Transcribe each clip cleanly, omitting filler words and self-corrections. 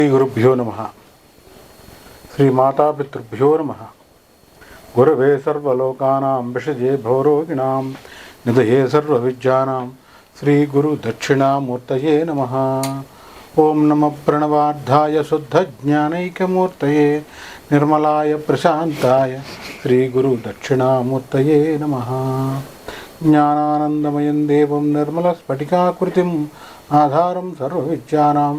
శ్రీ గురుభ్యో నమః. శ్రీ మాతాపితృభ్యో నమః. గురవే సర్వలోకానాం విషజే భవరోగిణాం నిధయే సర్వవిద్యానాం శ్రీ గురు దక్షిణామూర్తయే నమః. ఓం నమః ప్రణవార్థాయ శుద్ధ జ్ఞానైకమూర్తయే నిర్మలాయ ప్రశాంతాయ శ్రీ గురు దక్షిణామూర్తయే నమః. జ్ఞానానందమయం దేవం నిర్మల స్ఫటికాకృతిం ఆధారం సర్వవిద్యానాం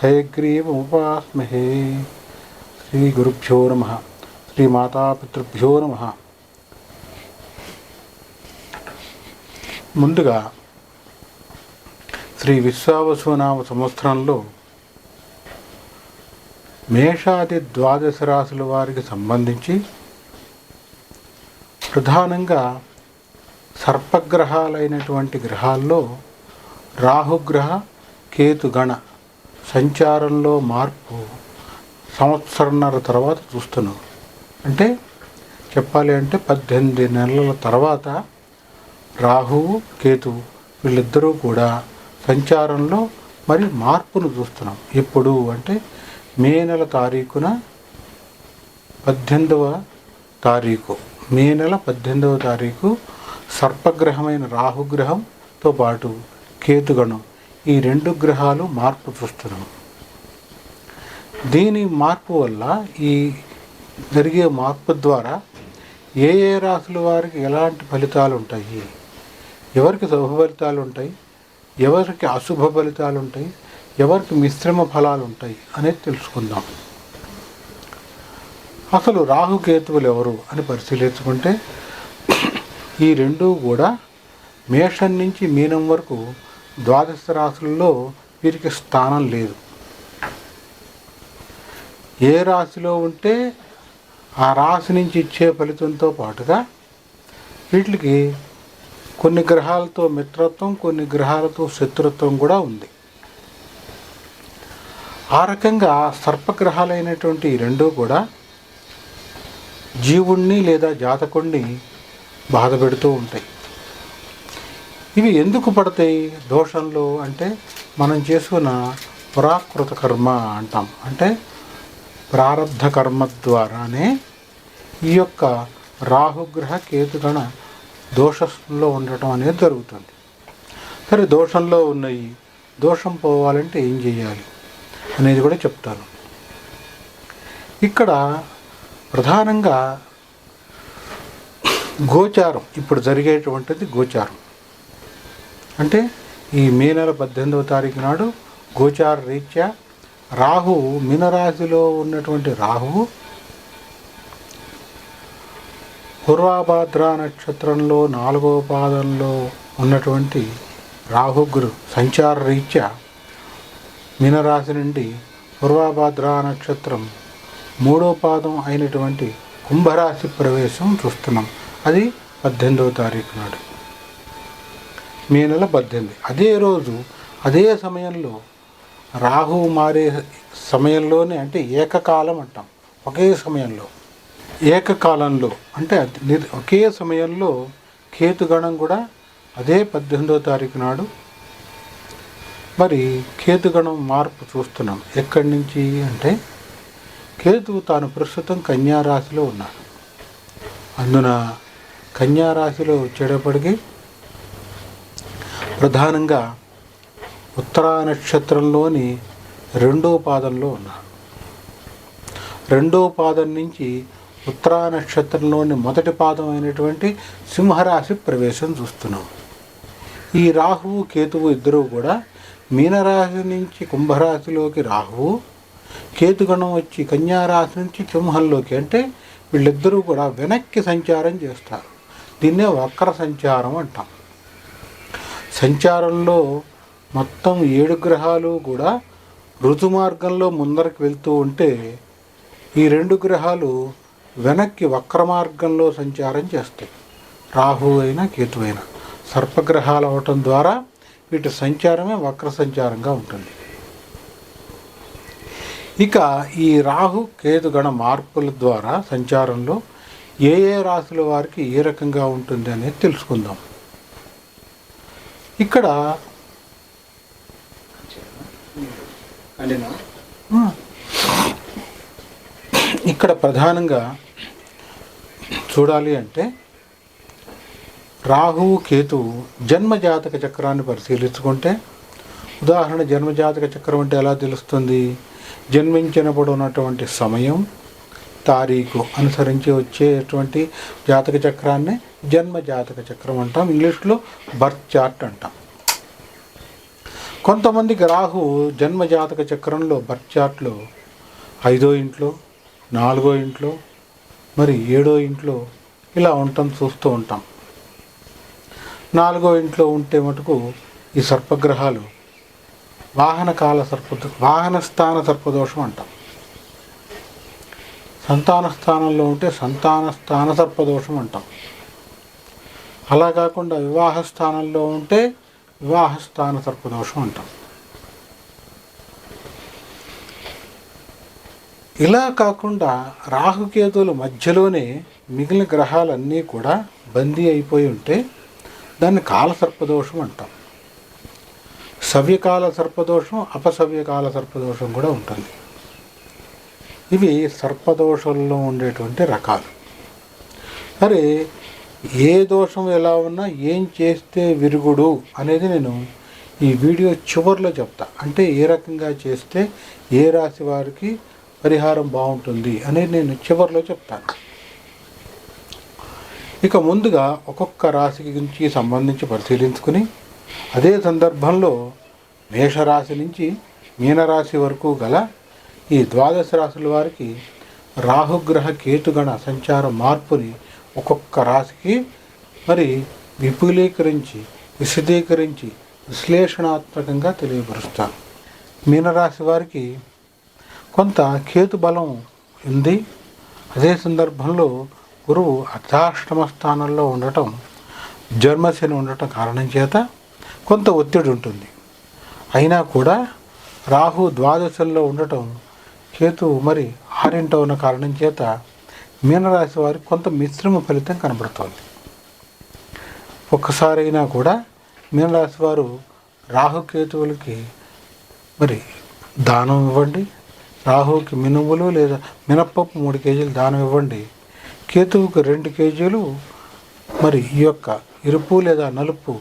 హయగ్రీవముపాస్మహే. శ్రీ గురుభ్యో నమః. శ్రీ మాతాపితృభ్యో నమః. ముందుగా శ్రీ విశ్వావసునామ సంవత్సరంలో మేషాది ద్వాదశ రాశుల వారికి సంబంధించి ప్రధానంగా సర్పగ్రహాలైనటువంటి గ్రహాల్లో రాహుగ్రహ కేతుగణ సంచారంలో మార్పు సంవత్సరంన్నర తర్వాత చూస్తున్నాం. అంటే చెప్పాలి అంటే 18 నెలల తర్వాత రాహువు కేతువు వీళ్ళిద్దరూ కూడా సంచారంలో మరి మార్పును చూస్తున్నాం. ఎప్పుడు అంటే మే నెల తారీఖున 18వ తారీఖు మే నెల 18వ తారీఖు సర్పగ్రహమైన రాహుగ్రహంతో పాటు కేతుగణం ఈ రెండు గ్రహాలు మార్పు చూస్తున్నాం. దీని మార్పు వల్ల ఈ జరిగే మార్పు ద్వారా ఏ ఏ రాశుల వారికి ఎలాంటి ఫలితాలు ఉంటాయి, ఎవరికి శుభ ఫలితాలు ఉంటాయి, ఎవరికి అశుభ ఫలితాలు ఉంటాయి, ఎవరికి మిశ్రమ ఫలాలు ఉంటాయి అనేది తెలుసుకుందాం. అసలు రాహుకేతువులు ఎవరు అని పరిశీలించుకుంటే ఈ రెండూ కూడా మేషం నుంచి మీనం వరకు ద్వాదశ రాశుల్లో వీరికి స్థానం లేదు. ఏ రాశిలో ఉంటే ఆ రాశి నుంచి ఇచ్చే ఫలితంతో పాటుగా వీటికి కొన్ని గ్రహాలతో మిత్రత్వం, కొన్ని గ్రహాలతో శత్రుత్వం కూడా ఉంది. ఆ రకంగా సర్పగ్రహాలైనటువంటి ఈ రెండూ కూడా జీవుణ్ణి లేదా జాతకుణ్ణి బాధ పెడుతూ ఉంటాయి. ఇవి ఎందుకు పడతాయి దోషంలో అంటే మనం చేసుకున్న పురాకృత కర్మ అంటాం. అంటే ప్రారబ్ధ కర్మ ద్వారానే ఈ యొక్క రాహుగ్రహ కేతుగణ దోషంలో ఉండటం అనేది జరుగుతుంది. సరే, దోషంలో ఉన్నాయి, దోషం పోవాలంటే ఏం చేయాలి అనేది కూడా చెప్తాను. ఇక్కడ ప్రధానంగా గోచారం ఇప్పుడు జరిగేటువంటిది గోచారం. అంటే ఈ మే నెల 18వ తారీఖు నాడు గోచార రీత్యా రాహువు మీనరాశిలో ఉన్నటువంటి రాహువు పూర్వభాద్ర నక్షత్రంలో 4వ పాదంలో ఉన్నటువంటి రాహుగురు సంచార రీత్యా మీనరాశి నుండి పూర్వభాద్ర నక్షత్రం 3వ పాదం అయినటువంటి కుంభరాశి ప్రవేశం చూస్తున్నాం. అది 18వ తారీఖు నాడు మే నెల 18. అదే రోజు అదే సమయంలో రాహువు మారే సమయంలోనే అంటే ఏకకాలం అంటాం. ఒకే సమయంలో ఏకకాలంలో అంటే ఒకే సమయంలో కేతుగణం కూడా అదే 18వ తారీఖు నాడు మరి కేతుగణం మార్పు చూస్తున్నాం. ఎక్కడి నుంచి అంటే కేతువు తాను ప్రస్తుతం కన్యారాశిలో ఉన్నాడు. అందున కన్యారాశిలో వచ్చేటప్పటికి ప్రధానంగా ఉత్తరా నక్షత్రంలోని 2వ పాదంలో ఉన్నాడు. 2వ పాదం నుంచి ఉత్తరా నక్షత్రంలోని మొదటి పాదం అయినటువంటి సింహరాశి ప్రవేశం చూస్తున్నాం. ఈ రాహువు కేతువు ఇద్దరూ కూడా మీనరాశి నుంచి కుంభరాశిలోకి రాహువు, కేతుగణం వచ్చి కన్యారాశి నుంచి సింహంలోకి, అంటే వీళ్ళిద్దరూ కూడా వెనక్కి సంచారం చేస్తారు. దీన్నే వక్ర సంచారం అంటాం. సంచారంలో మొత్తం 7 గ్రహాలు కూడా ఋతుమార్గంలో ముందరకు వెళ్తూ ఉంటే ఈ 2 గ్రహాలు వెనక్కి వక్ర మార్గంలో సంచారం చేస్తాయి. రాహు అయినా కేతు అయినా సర్పగ్రహాలు అవటం ద్వారా వీటి సంచారమే వక్ర సంచారంగా ఉంటుంది. ఇక ఈ రాహు కేతుగణ మార్పుల ద్వారా సంచారంలో ఏ ఏ రాశుల వారికి ఏ రకంగా ఉంటుంది అనేది తెలుసుకుందాం. ఇక్కడ ఇక్కడ ప్రధానంగా చూడాలి అంటే రాహువు కేతువు జన్మజాతక చక్రాన్ని పరిశీలించుకుంటే, ఉదాహరణ జన్మజాతక చక్రం అంటే ఎలా తెలుస్తుంది? జన్మించినప్పుడు ఉన్నటువంటి సమయం, తారీఖు అనుసరించి వచ్చేటువంటి జాతక చక్రాన్ని జన్మజాతక చక్రం అంటాం. ఇంగ్లీష్లో బర్త్ చార్ట్ అంటాం. కొంతమందికి రాహు జన్మజాతక చక్రంలో బర్త్ చార్ట్లో 5వ ఇంట్లో, 4వ ఇంట్లో, మరి 7వ ఇంట్లో ఇలా ఉండటం చూస్తూ ఉంటాం. 4వ ఇంట్లో ఉంటే మటుకు ఈ సర్పగ్రహాలు వాహన స్థాన సర్పదోషం అంటాం. సంతాన స్థానంలో ఉంటే సంతాన స్థాన సర్పదోషం అంటాం. అలా కాకుండా వివాహ స్థానంలో ఉంటే వివాహ స్థాన సర్పదోషం అంటాం. ఇలా కాకుండా రాహుకేతువుల మధ్యలోనే మిగిలిన గ్రహాలన్నీ కూడా బందీ అయిపోయి ఉంటే దాన్ని కాలసర్పదోషం అంటాం. సవ్యకాల సర్పదోషం, అపసవ్యకాల సర్పదోషం కూడా ఉంటుంది. ఇవి సర్పదోషంలో ఉండేటువంటి రకాలు. సరే, ఏ దోషం ఎలా ఉన్నా ఏం చేస్తే విరుగుడు అనేది నేను ఈ వీడియో చివరిలో చెప్తా. అంటే ఏ రకంగా చేస్తే ఏ రాశి వారికి పరిహారం బాగుంటుంది అనేది నేను చివరిలో చెప్తాను. ఇక ముందుగా ఒక్కొక్క రాశికి గురించి సంబంధించి పరిశీలించుకుని, అదే సందర్భంలో మేషరాశి నుంచి మీనరాశి వరకు గల ఈ 12 రాశుల వారికి రాహుగ్రహ కేతుగణ సంచార మార్పుని ఒక్కొక్క రాశికి మరి విపులీకరించి, విశదీకరించి, విశ్లేషణాత్మకంగా తెలియపరుస్తాను. మీనరాశి వారికి కొంత కేతు బలం ఉంది. అదే సందర్భంలో గురువు అర్ధాష్టమ స్థానంలో ఉండటం, జన్మశని ఉండటం కారణం చేత కొంత ఒత్తిడి ఉంటుంది. అయినా కూడా రాహు ద్వాదశంలో ఉండటం, కేతు మరి 6వ ఉన్న కారణం చేత మీనరాశి వారికి కొంత మిశ్రమ ఫలితం కనబడుతోంది. ఒక్కసారైనా కూడా మీనరాశి వారు రాహుకేతువులకి మరి దానం ఇవ్వండి. రాహుకి మినుములు లేదా మినప్పప్పు 3 కేజీలు దానం ఇవ్వండి. కేతువుకి 2 కేజీలు మరి ఈ యొక్క ఎరుపు లేదా నలుపు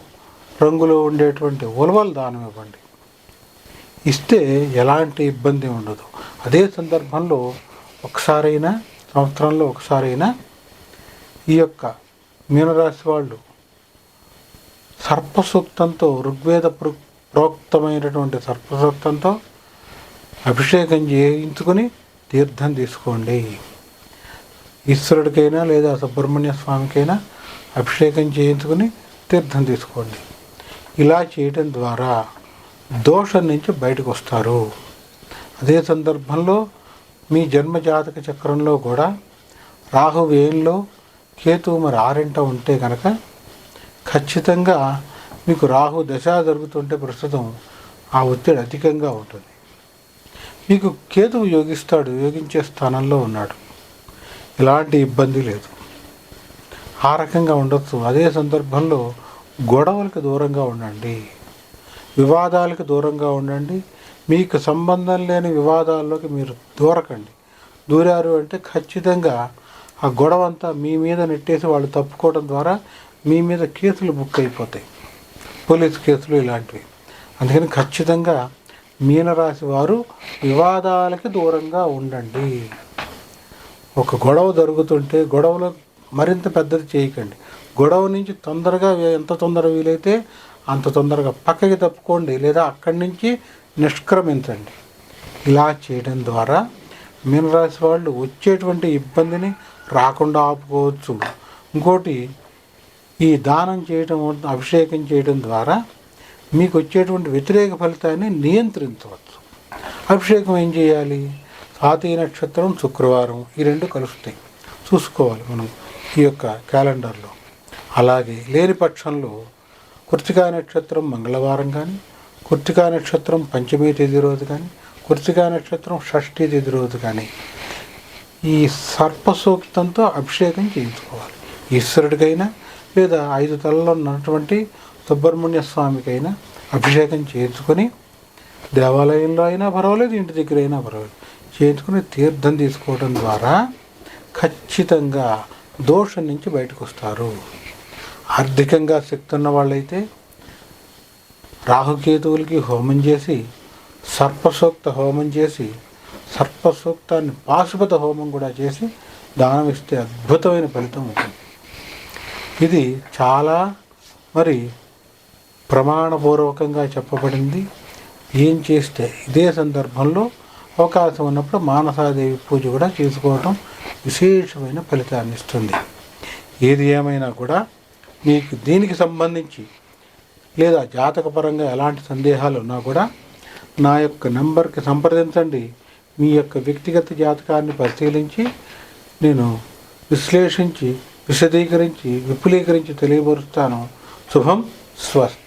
రంగులో ఉండేటువంటి ఉలవలు దానం ఇవ్వండి. ఇస్తే ఎలాంటి ఇబ్బంది ఉండదు. అదే సందర్భంలో ఒకసారైనా, సంవత్సరంలో ఒకసారైనా ఈ యొక్క మీనరాశి వాళ్ళు సర్పసూక్తంతో, ఋగ్వేద ప్రోక్తమైనటువంటి సర్పసూక్తంతో అభిషేకం చేయించుకొని తీర్థం తీసుకోండి. ఈశ్వరుడికైనా లేదా సుబ్రహ్మణ్య స్వామికైనా అభిషేకం చేయించుకొని తీర్థం తీసుకోండి. ఇలా చేయడం ద్వారా దోషం నుంచి బయటకు వస్తారు. అదే సందర్భంలో మీ జన్మజాతక చక్రంలో కూడా రాహు వ్యయంలో, కేతువు మరి 6వ ఉంటే కనుక ఖచ్చితంగా మీకు రాహు దశ జరుగుతుంటే ప్రస్తుతం ఆ ఒత్తిడి అధికంగా ఉంటుంది. మీకు కేతువు యోగించే స్థానంలో ఉన్నాడు. ఎలాంటి ఇబ్బంది లేదు. ఆ రకంగా ఉండొచ్చు. అదే సందర్భంలో గొడవలకు దూరంగా ఉండండి, వివాదాలకు దూరంగా ఉండండి. మీకు సంబంధం లేని వివాదాల్లోకి మీరు దూరకండి. దూరారు అంటే ఖచ్చితంగా ఆ గొడవ అంతా మీ మీద నెట్టేసి వాళ్ళు తప్పుకోవడం ద్వారా మీ మీద కేసులు బుక్ అయిపోతాయి, పోలీసు కేసులు ఇలాంటివి. అందుకని ఖచ్చితంగా మీనరాశి వారు వివాదాలకి దూరంగా ఉండండి. ఒక గొడవ జరుగుతుంటే గొడవలో మరింత పెద్దది చేయకండి. గొడవ నుంచి తొందరగా, ఎంత తొందరగా వీలైతే అంత తొందరగా పక్కకి తప్పుకోండి, లేదా అక్కడి నుంచి నిష్క్రమించండి. ఇలా చేయడం ద్వారా మీనరాశి వాళ్ళు వచ్చేటువంటి ఇబ్బందిని రాకుండా ఆపుకోవచ్చు. ఇంకోటి, ఈ దానం చేయడం, అభిషేకం చేయడం ద్వారా మీకు వచ్చేటువంటి వ్యతిరేక ఫలితాన్ని నియంత్రించవచ్చు. అభిషేకం ఏం చేయాలి? స్వాతి నక్షత్రం, శుక్రవారం, ఈ 2 కలుస్తాయి, చూసుకోవాలి మనం ఈ యొక్క క్యాలెండర్లో. అలాగే లేని పక్షంలో కృత్తికా నక్షత్రం మంగళవారం కానీ, కృత్తికా నక్షత్రం 5వ తేదీ రోజు కానీ, కృత్తికా నక్షత్రం 6వ తేదీ రోజు కానీ ఈ సర్పసూక్తంతో అభిషేకం చేయించుకోవాలి. ఈశ్వరుడికైనా లేదా 5 తలలో ఉన్నటువంటి సుబ్రహ్మణ్య స్వామికైనా అభిషేకం చేయించుకొని దేవాలయంలో అయినా పర్వాలేదు, ఇంటి దగ్గర అయినా పర్వాలేదు, చేతుకుని తీర్థం తీసుకోవడం ద్వారా ఖచ్చితంగా దోషం నుంచి బయటకు వస్తారు. ఆర్థికంగా శక్తి ఉన్న వాళ్ళైతే రాహుకేతువులకి హోమం చేసి, సర్పసూక్త హోమం చేసి, సర్పసూక్తాన్ని పాశుపత హోమం కూడా చేసి దానం ఇస్తే అద్భుతమైన ఫలితం ఉంటుంది. ఇది చాలా ప్రమాణపూర్వకంగా చెప్పబడింది. ఏం చేస్తే ఇదే సందర్భంలో అవకాశం ఉన్నప్పుడు మానసాదేవి పూజ కూడా చేసుకోవడం విశేషమైన ఫలితాన్ని ఇస్తుంది. ఏది ఏమైనా కూడా మీకు దీనికి సంబంధించి లేదా జాతకపరంగా ఎలాంటి సందేహాలు ఉన్నా కూడా నా యొక్క నెంబర్కి సంప్రదించండి. మీ యొక్క వ్యక్తిగత జాతకాన్ని పరిశీలించి నేను విశ్లేషించి, విశదీకరించి, విపులీకరించి తెలియపరుస్తాను. శుభం. స్వస్తి.